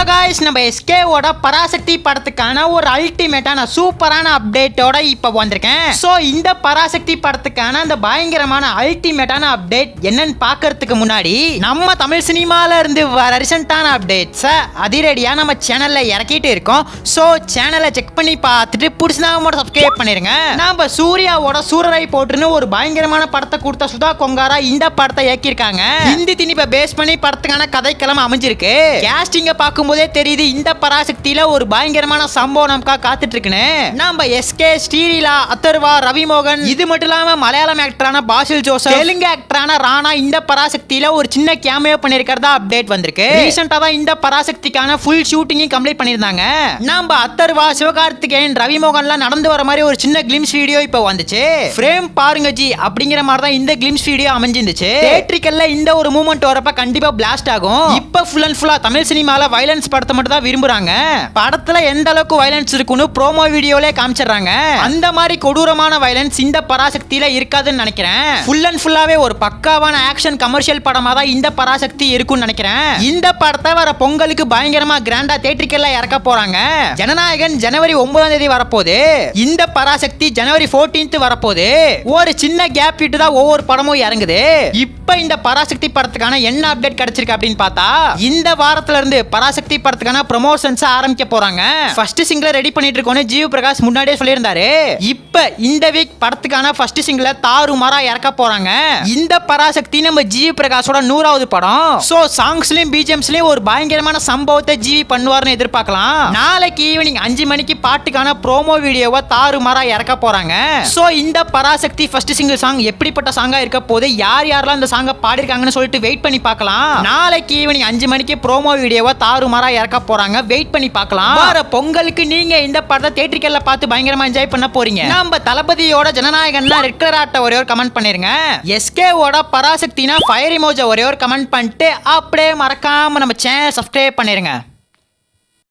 Guys நம்ம SK ஓட பராசக்தி படத்துக்கான ஒரு அல்டிமேட்டான சூப்பரான அப்டேட்டோட இப்ப வந்திருக்கேன். சோ இந்த பராசக்தி படத்துக்கான அந்த பயங்கரமான அல்டிமேட்டான அப்டேட் என்னன்னு பார்க்கிறதுக்கு முன்னாடி நம்ம தமிழ் சினிமால இருந்து வர ரீசன்ட்டான அப்டேட்ஸ் அதிரடியா நம்ம சேனல்ல இறக்கிட்டு இருக்கோம். சோ சேனலை செக் பண்ணி பார்த்துட்டு புடிச்சா மட்டும் சப்ஸ்கிரைப் பண்ணிருங்க. நம்ம சூர்யாவோட சூரரை போட்டுன்னு ஒரு பயங்கரமான படத்தை கொடுத்த சுதா கொங்காரா இந்த படத்தை இயக்கியிருக்காங்க. ஹிந்தி திணிப்பை பேஸ் பண்ணி படத்துக்கான கதைக்களம் அமைஞ்சிருக்கு. கேஸ்டிங்க பார்க்கும்போதே தெரியுது இந்த பராசக்தியில ஒரு பயங்கரமான சம்பவம் நமக்காக காத்துட்டு இருக்குன்னு. நம்ம SK, ஸ்ரீலீலா, அத்தர்வா, ரவிமோகன், இது மட்டும் இல்லாம மலையாளம் ஆக்டரான பாசில் ஜோசப், தெலுங்கு ஆக்டரான ராணா இந்த பராசக்தியில ஒரு சின்ன கேமியோ பண்ணிருக்கிறதா அப்டேட் வந்திருக்கு. ரீசெண்டா தான் இந்த பராசக்திக்கான ஃபுல் ஷூட்டிங்கையும் கம்ப்ளீட் பண்ணிருந்தாங்க. நம்ம அத்தர்வா, சிவகார்த்திகேயன், ரவிமோகன்லாம் நடந்து வர மாதிரி ஒரு சின்ன கிளிம்ஸ் வீடியோ இப்போ வந்துச்சு. ஃப்ரேம் பாருங்க ஜி அப்படிங்கிற மாதிரி தான் இந்த கிளிம்ஸ் வீடியோ அமைஞ்சிருந்துச்சு. தியேட்டரிக்கல்ல இந்த ஒரு மூமெண்ட் வரப்ப கண்டிப்பா பிளாஸ்ட் ஆகும். இப்ப ஃபுல் அண்ட் ஃபுல்லா தமிழ் சினிமால வயலன்ஸ் படத்தை மட்டும் தான் விரும்புறாங்க. படத்துல எந்த அளவுக்கு வயலன்ஸ் இருக்குன்னு ப்ரோமோ வீடியோலே காமிச்சிடுறாங்க. அந்த மாதிரி கொடூரமான வயலன்ஸ் இந்த பராசக்தியில இருக்காதுன்னு நினைக்கிறேன். ஃபுல் அண்ட் ஃபுல்லாவே ஒரு பக்காவான ஆக்ஷன் கமர்ஷியல் படமா தான் இந்த பராசக்தி இருக்கும்னு நினைக்கிறேன். இந்த படத்தை வர பொங்கலுக்கு பயங்கரமா கிராண்டா தியேட்டரிக்கல்ல இறக்க போறாங்க. ஜனநாயகன் ஜனவரி 9ஆம் தேதி வரப்போகுது. இந்த பராசக்தி ஜனவரி 14th வரப்போகுது. ஒரு சின்ன கேப் விட்டு தான் ஒவ்வொரு படமும் இறங்குது. இப்ப இந்த பராசக்தி படத்துக்கான என்ன அப்டேட் கிடைச்சிருக்கு அப்படின்னு பார்த்தா இந்த வாரத்துல இருந்து பராசக்தி படத்துக்கான ப்ரமோஷன்ஸ் ஆரம்பிக்க போறாங்க. ஃபர்ஸ்ட் சிங்கிளை ரெடி பண்ணிட்டு இருக்கோன்னு ஜீவ் பிரகாஷ் முன்னாடியே சொல்லியிருந்தாரு. இப்ப இந்த வீக் படத்துக்கான ஃபர்ஸ்ட் சிங்கிளை தாறுமாறா இறக்க போறாங்க. இந்த பராசக்தி நம்ம ஜீவ் பிரகாஷோட 100வது படம். சோ சாங்ஸ்லயும் பிஜிஎம்ஸ்லயும் ஒரு பயங்கரமான சம்பவத்தை ஜீவி பண்ணுவார்னு எதிர்பார்க்கலாம். நாளைக்கு ஈவினிங் 5 மணிக்கு பாட்டுக்கான ப்ரோமோ வீடியோவை தாறுமாறா இறக்க போறாங்க. சோ இந்த பராசக்தி ஃபர்ஸ்ட் சிங்கிள் சாங் எப்படிப்பட்ட சாங்கா இருக்க போது, யார் யாரெல்லாம் இந்த சாங்கை பாடிருக்காங்கன்னு சொல்லிட்டு வெயிட் பண்ணி பார்க்கலாம். நாளைக்கு ஈவினிங் 5 மணிக்கு ப்ரோமோ வீடியோவை தாறுமாறா இறக்க போறாங்க. வெயிட் பண்ணி பார்க்கலாம். வர பொங்கலுக்கு நீங்க இந்த படத்தை தியேட்டரிக்கல்ல பார்த்து பயங்கரமா என்ஜாய் பண்ண போறீங்க. நம்ம தளபதியோட ஜனநாயகன்னா ரெட் கலர் ஆட்ட ஒரே ஒரு கமெண்ட் பண்ணிருங்க. SK ஓட பராசக்தினா ஃபயர் இமோஜி ஒரே ஒரு கமெண்ட் பண்ணிட்டு அப்படியே மறக்காம நம்ம சேனல் சப்ஸ்கிரைப் பண்ணிருங்க.